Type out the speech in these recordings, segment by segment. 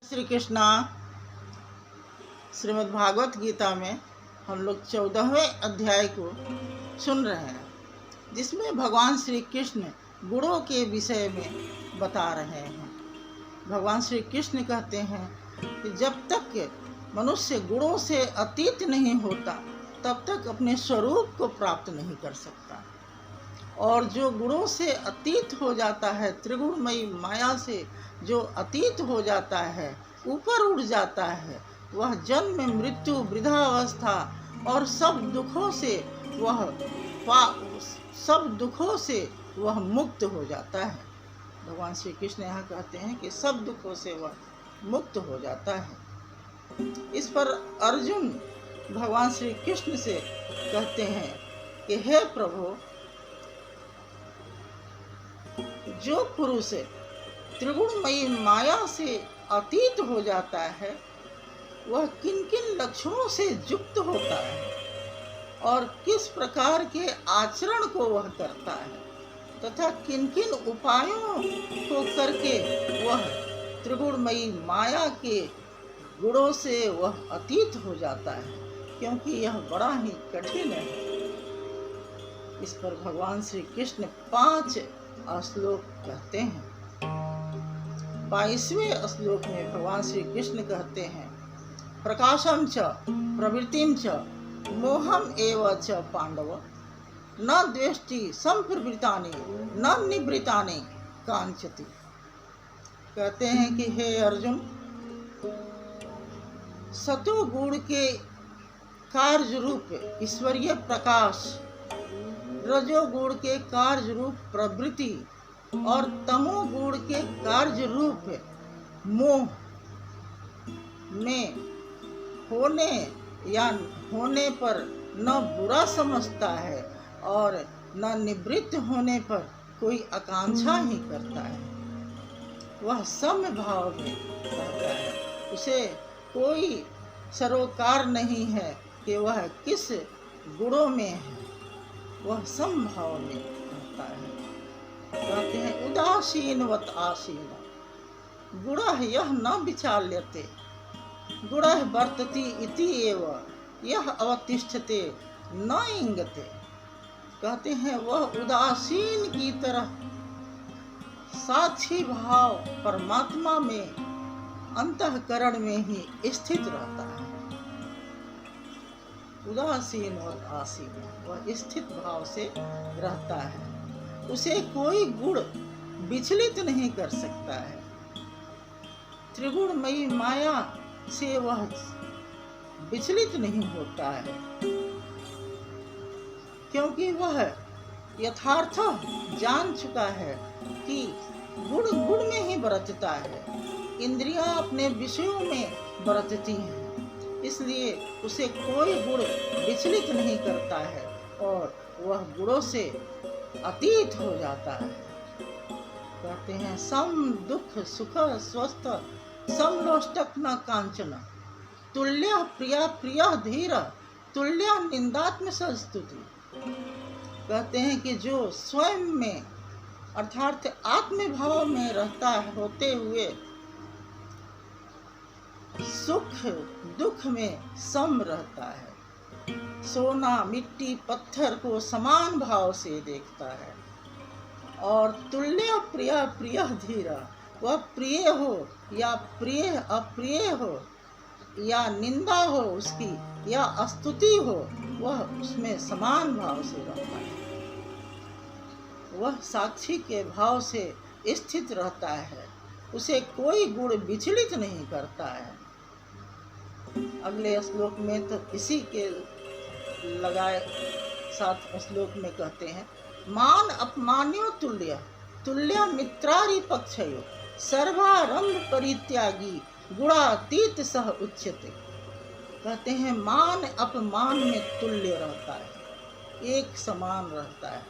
श्री कृष्णा श्रीमद् भागवत गीता में हम लोग 14वें अध्याय को सुन रहे हैं, जिसमें भगवान श्री कृष्ण गुणों के विषय में बता रहे हैं। भगवान श्री कृष्ण कहते हैं कि जब तक मनुष्य गुणों से अतीत नहीं होता तब तक अपने स्वरूप को प्राप्त नहीं कर सकता, और जो गुणों से अतीत हो जाता है, त्रिगुणमयी माया से जो अतीत हो जाता है, ऊपर उड़ जाता है, वह जन्म मृत्यु वृद्धावस्था और सब दुखों से वह मुक्त हो जाता है। भगवान श्री कृष्ण यहाँ कहते हैं कि सब दुखों से वह मुक्त हो जाता है। इस पर अर्जुन भगवान श्री कृष्ण से कहते हैं कि हे प्रभु, जो पुरुष त्रिगुणमयी माया से अतीत हो जाता है वह किन किन लक्षणों से युक्त होता है और किस प्रकार के आचरण को वह करता है तथा किन किन उपायों को करके वह त्रिगुणमयी माया के गुणों से वह अतीत हो जाता है, क्योंकि यह बड़ा ही कठिन है। इस पर भगवान श्री कृष्ण 5 श्लोक कहते हैं। 22वें श्लोक में भगवान श्री कृष्ण कहते हैं, प्रकाशम च प्रवृत्तिम च मोहम एव च पांडव न द्वेष्टि संप्रवृत्तानि न निवृत्तानि कांचति। कहते हैं कि हे अर्जुन, सतोगुण के कार्य रूप ईश्वरीय प्रकाश, रजोगुण के कार्य रूप प्रवृत्ति और तमोगुण के कार्य रूप मोह में होने पर न बुरा समझता है और न निवृत्त होने पर कोई आकांक्षा ही करता है। वह सम भाव में रहता है, उसे कोई सरोकार नहीं है कि वह किस गुणों में है, वह समभाव में रहता है। कहते हैं उदासीनवत आसीन गुणः यह न विचाल्यते गुणः वर्तति इति एव यह अवतिष्ठते न इंगते। कहते हैं वह उदासीन की तरह साक्षी भाव परमात्मा में अंतःकरण में ही स्थित रहता है। उदासीन और आसीन, वह स्थित भाव से रहता है, उसे कोई गुण विचलित नहीं कर सकता है। त्रिगुणमयी माया से वह विचलित नहीं होता है, क्योंकि वह यथार्थ जान चुका है कि गुण गुण में ही बरतता है, इंद्रियां अपने विषयों में बरतती हैं, इसलिए उसे कोई गुण विचलित नहीं करता है और वह गुणों से अतीत हो जाता है। कहते हैं सम दुख सुख स्वस्थ समलोष्टक न कांचन तुल्य प्रिया प्रिय धीर तुल्य निंदात्म संस्तुति। कहते हैं कि जो स्वयं में अर्थात आत्मभाव में रहता होते हुए सुख दुख में सम रहता है, सोना मिट्टी पत्थर को समान भाव से देखता है, और तुल्य प्रिय प्रिय धीरा, वह प्रिय हो या प्रिय अप्रिय हो या निंदा हो उसकी या स्तुति हो, वह उसमें समान भाव से रहता है। वह साक्षी के भाव से स्थित रहता है, उसे कोई गुण विचलित नहीं करता है। अगले श्लोक में तो इसी के लगाए 7 श्लोक में कहते हैं मान अपमान्यो तुल्य तुल्य मित्रारि पक्षयो सर्वारंभ परित्यागी गुणातीत सह उच्यते। कहते हैं मान अपमान में तुल्य रहता है, एक समान रहता है,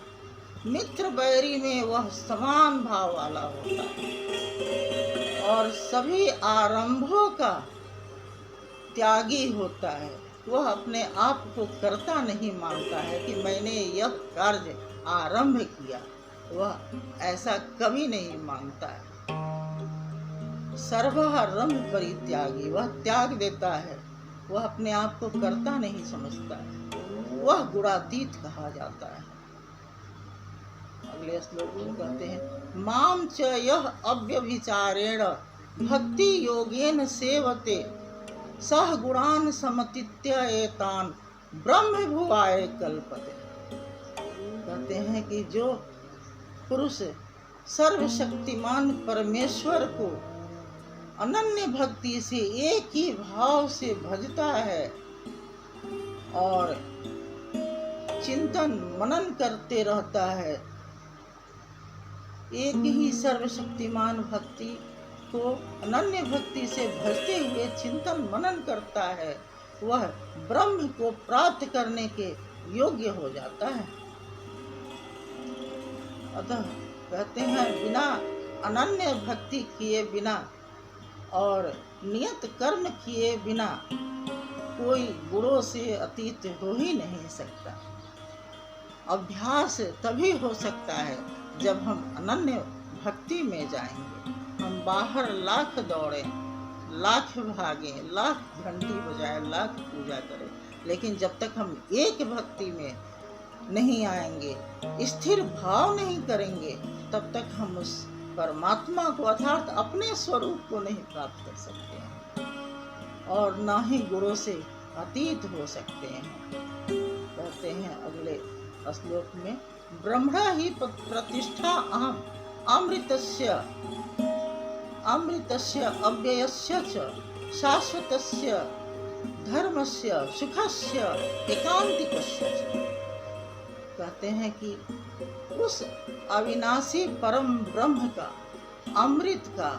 मित्र बैरी में वह समान भाव वाला होता है और सभी आरंभों का त्यागी होता है। वह अपने आप को कर्ता नहीं मानता है कि मैंने यह कार्य आरंभ किया, वह ऐसा कभी नहीं मानता है। सर्वः रम्य परित्यागी, वह त्याग देता है, वह अपने आप को कर्ता नहीं समझता है, वह गुणातीत कहा जाता है। अगले श्लोक में कहते हैं, माम च यह अव्यभिचारेण भक्ति योगेन सेवते सह गुणान समतीत्य एतान ब्रह्म भुवाय कल्पते। कहते हैं कि जो पुरुष सर्वशक्तिमान परमेश्वर को अनन्य भक्ति से एक ही भाव से भजता है और चिंतन मनन करते रहता है, एक ही सर्वशक्तिमान भक्ति को अनन्य भक्ति से भजते हुए चिंतन मनन करता है, वह ब्रह्म को प्राप्त करने के योग्य हो जाता है। अतः कहते हैं, बिना अनन्य भक्ति किए बिना और नियत कर्म किए बिना कोई गुणों से अतीत हो ही नहीं सकता। अभ्यास तभी हो सकता है जब हम अनन्य भक्ति में जाएंगे। हम बाहर लाख दौड़ें, लाख भागें, लाख घंटी बजाएं, लाख पूजा करें, लेकिन जब तक हम एक भक्ति में नहीं आएंगे, स्थिर भाव नहीं करेंगे, तब तक हम उस परमात्मा को अर्थात अपने स्वरूप को नहीं प्राप्त कर सकते हैं और ना ही गुणों से अतीत हो सकते हैं। कहते हैं अगले श्लोक में, ब्रह्मणा ही प्रतिष्ठा अमृतस्य अव्ययस्य च शाश्वतस्य धर्मस्य सुखस्य एकांतिकस्य च। कहते हैं कि उस अविनाशी परम ब्रह्म का, अमृत का,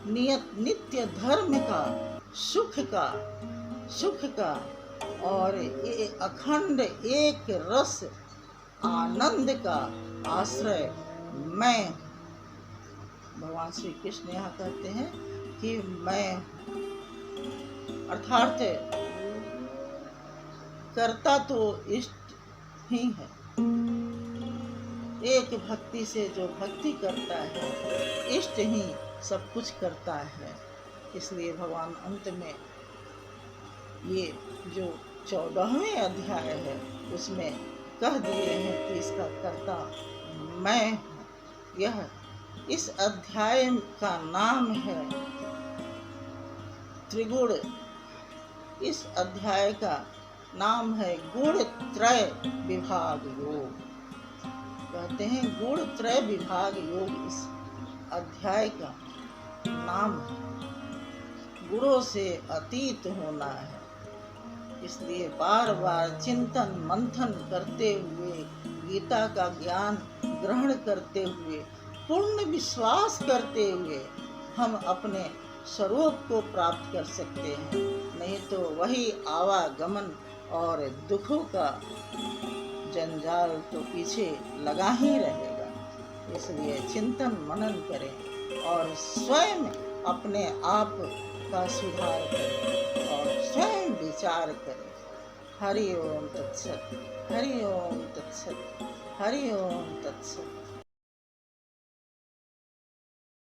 नित्य धर्म का, सुख का और अखंड एक रस आनंद का आश्रय मैं, भगवान श्री कृष्ण यहाँ कहते हैं कि मैं अर्थात कर्ता तो इष्ट ही है। एक भक्ति से जो भक्ति करता है, इष्ट ही सब कुछ करता है। इसलिए भगवान अंत में ये जो 14वें अध्याय है उसमें कह दिए हैं कि इसका कर्ता मैं। यह इस अध्याय का नाम है त्रिगुण। इस अध्याय का नाम है गुण त्रय विभाग योग। कहते हैं गुण त्रय विभाग योग इस अध्याय का नाम है। गुणों से अतीत होना है, इसलिए बार बार चिंतन मंथन करते हुए, गीता का ज्ञान ग्रहण करते हुए, पूर्ण विश्वास करते हुए हम अपने स्वरूप को प्राप्त कर सकते हैं। नहीं तो वही आवागमन और दुखों का जंजाल तो पीछे लगा ही रहेगा। इसलिए चिंतन मनन करें और स्वयं अपने आप का सुधार करें और स्वयं विचार करें। हरि ओम तत्सत, हरि ओम तत्सत, हरि ओम तत्सत।